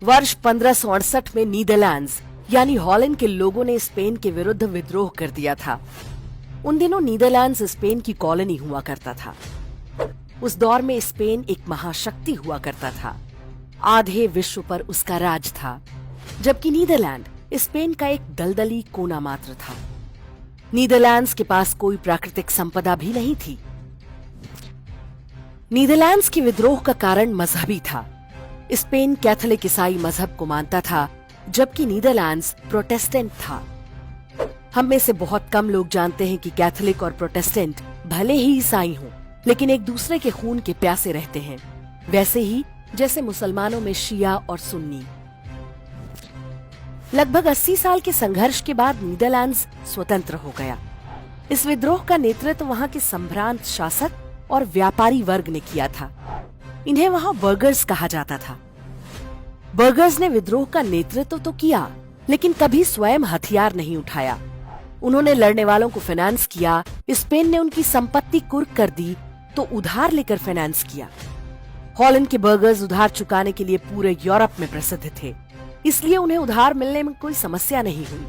वर्ष 1568 में नीदरलैंड्स यानी हॉलैंड के लोगों ने स्पेन के विरुद्ध विद्रोह कर दिया था। उन दिनों नीदरलैंड्स स्पेन की कॉलोनी हुआ करता था। उस दौर में स्पेन एक महाशक्ति हुआ करता था। आधे विश्व पर उसका राज था, जबकि नीदरलैंड स्पेन का एक दलदली कोना मात्र था। नीदरलैंड्स के पास कोई प्राकृतिक संपदा भी नहीं थी। नीदरलैंड्स के विद्रोह का कारण मजहबी था। स्पेन कैथोलिक ईसाई मजहब को मानता था, जबकि नीदरलैंड्स प्रोटेस्टेंट था। हम में से बहुत कम लोग जानते हैं कि कैथोलिक और प्रोटेस्टेंट भले ही ईसाई हों, लेकिन एक दूसरे के खून के प्यासे रहते हैं, वैसे ही जैसे मुसलमानों में शिया और सुन्नी। लगभग 80 साल के संघर्ष के बाद नीदरलैंड्स स्वतंत्र हो गया। इस विद्रोह का नेतृत्व वहां के संभ्रांत शासक और व्यापारी वर्ग ने किया था। इन्हें वहां बर्गर्स कहा जाता था। बर्गर्स ने विद्रोह का नेतृत्व तो किया, लेकिन कभी स्वयं हथियार नहीं उठाया। उन्होंने लड़ने वालों को फाइनेंस किया। स्पेन ने उनकी संपत्ति कुर्क कर दी तो उधार लेकर फाइनेंस किया। हॉलैंड के बर्गर्स उधार चुकाने के लिए पूरे यूरोप में प्रसिद्ध थे, इसलिए उन्हें उधार मिलने में कोई समस्या नहीं हुई।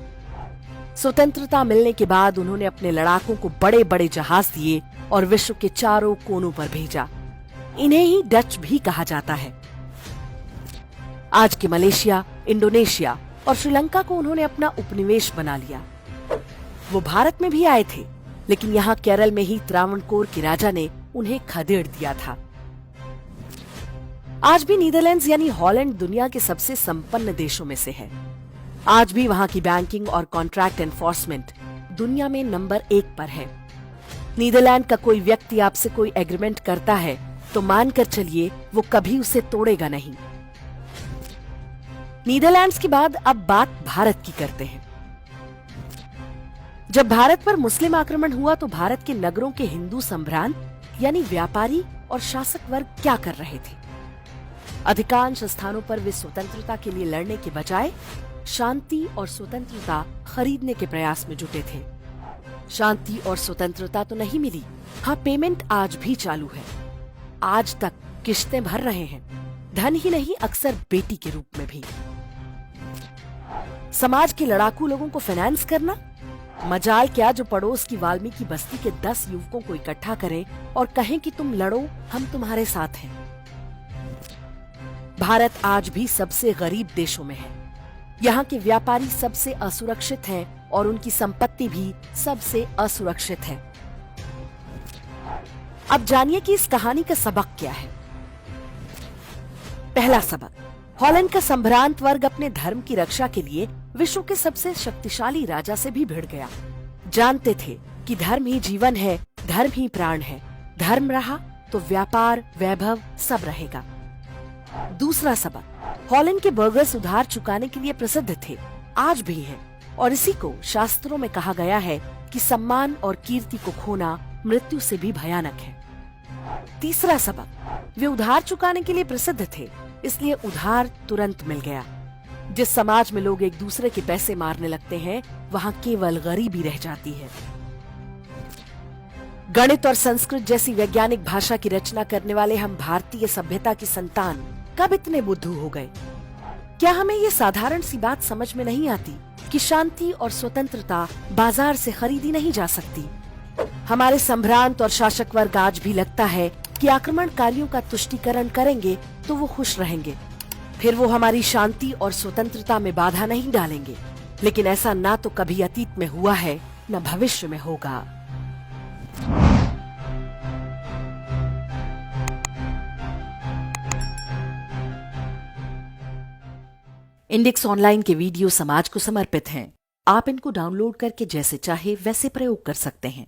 स्वतंत्रता मिलने के बाद उन्होंने अपने लड़ाकों को बड़े बड़े जहाज दिए और विश्व के चारों कोनों पर भेजा। इन्हें ही डच भी कहा जाता है। आज के मलेशिया, इंडोनेशिया और श्रीलंका को उन्होंने अपना उपनिवेश बना लिया। वो भारत में भी आए थे, लेकिन यहाँ केरल में ही त्रावणकोर के राजा ने उन्हें खदेड़ दिया था। आज भी नीदरलैंड्स यानी हॉलैंड दुनिया के सबसे संपन्न देशों में से है। आज भी वहां की बैंकिंग और कॉन्ट्रैक्ट एनफोर्समेंट दुनिया में नंबर 1 पर है। नीदरलैंड का कोई व्यक्ति आपसे कोई एग्रीमेंट करता है तो मानकर चलिए वो कभी उसे तोड़ेगा नहीं। नीदरलैंड्स के बाद अब बात भारत की करते हैं। जब भारत पर मुस्लिम आक्रमण हुआ तो भारत के नगरों के हिंदू संभ्रांत यानी व्यापारी और शासक वर्ग क्या कर रहे थे? अधिकांश स्थानों पर वे स्वतंत्रता के लिए लड़ने के बजाय शांति और स्वतंत्रता खरीदने के प्रयास में जुटे थे। शांति और स्वतंत्रता तो नहीं मिली। हाँ, पेमेंट आज भी चालू है। आज तक किश्तें भर रहे हैं, धन ही नहीं अक्सर बेटी के रूप में भी। समाज के लड़ाकू लोगों को फाइनेंस करना, मजाल क्या जो पड़ोस की वाल्मीकि बस्ती के 10 युवकों को इकट्ठा करें और कहें कि तुम लड़ो, हम तुम्हारे साथ हैं। भारत आज भी सबसे गरीब देशों में है। यहाँ के व्यापारी सबसे असुरक्षित हैं और उनकी संपत्ति भी सबसे असुरक्षित है। अब जानिए कि इस कहानी का सबक क्या है। पहला सबक, हॉलैंड का संभ्रांत वर्ग अपने धर्म की रक्षा के लिए विश्व के सबसे शक्तिशाली राजा से भी भिड़ गया। जानते थे कि धर्म ही जीवन है, धर्म ही प्राण है। धर्म रहा तो व्यापार, वैभव सब रहेगा। दूसरा सबक, हॉलैंड के बर्गर्स उधार चुकाने के लिए प्रसिद्ध थे, आज भी हैं, और इसी को शास्त्रों में कहा गया है कि सम्मान और कीर्ति को खोना मृत्यु से भी भयानक है। तीसरा सबक, वे उधार चुकाने के लिए प्रसिद्ध थे, इसलिए उधार तुरंत मिल गया। जिस समाज में लोग एक दूसरे के पैसे मारने लगते हैं, वहाँ केवल गरीबी रह जाती है। गणित और संस्कृत जैसी वैज्ञानिक भाषा की रचना करने वाले हम भारतीय सभ्यता की संतान कब इतने बुद्धू हो गए? क्या हमें ये साधारण सी बात समझ में नहीं आती कि शांति और स्वतंत्रता बाजार से खरीदी नहीं जा सकती? हमारे संभ्रांत और शासक वर्ग आज भी लगता है कि आक्रमणकारियों का तुष्टीकरण करेंगे तो वो खुश रहेंगे, फिर वो हमारी शांति और स्वतंत्रता में बाधा नहीं डालेंगे। लेकिन ऐसा ना तो कभी अतीत में हुआ है, न भविष्य में होगा। इंडेक्स ऑनलाइन के वीडियो समाज को समर्पित हैं। आप इनको डाउनलोड करके जैसे चाहे वैसे प्रयोग कर सकते हैं।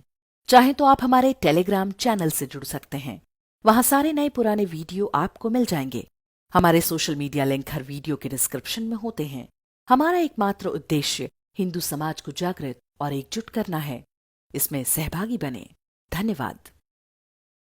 चाहे तो आप हमारे टेलीग्राम चैनल से जुड़ सकते हैं। वहां सारे नए पुराने वीडियो आपको मिल जाएंगे। हमारे सोशल मीडिया लिंक हर वीडियो के डिस्क्रिप्शन में होते हैं। हमारा एकमात्र उद्देश्य हिंदू समाज को जागृत और एकजुट करना है। इसमें सहभागी बने। धन्यवाद।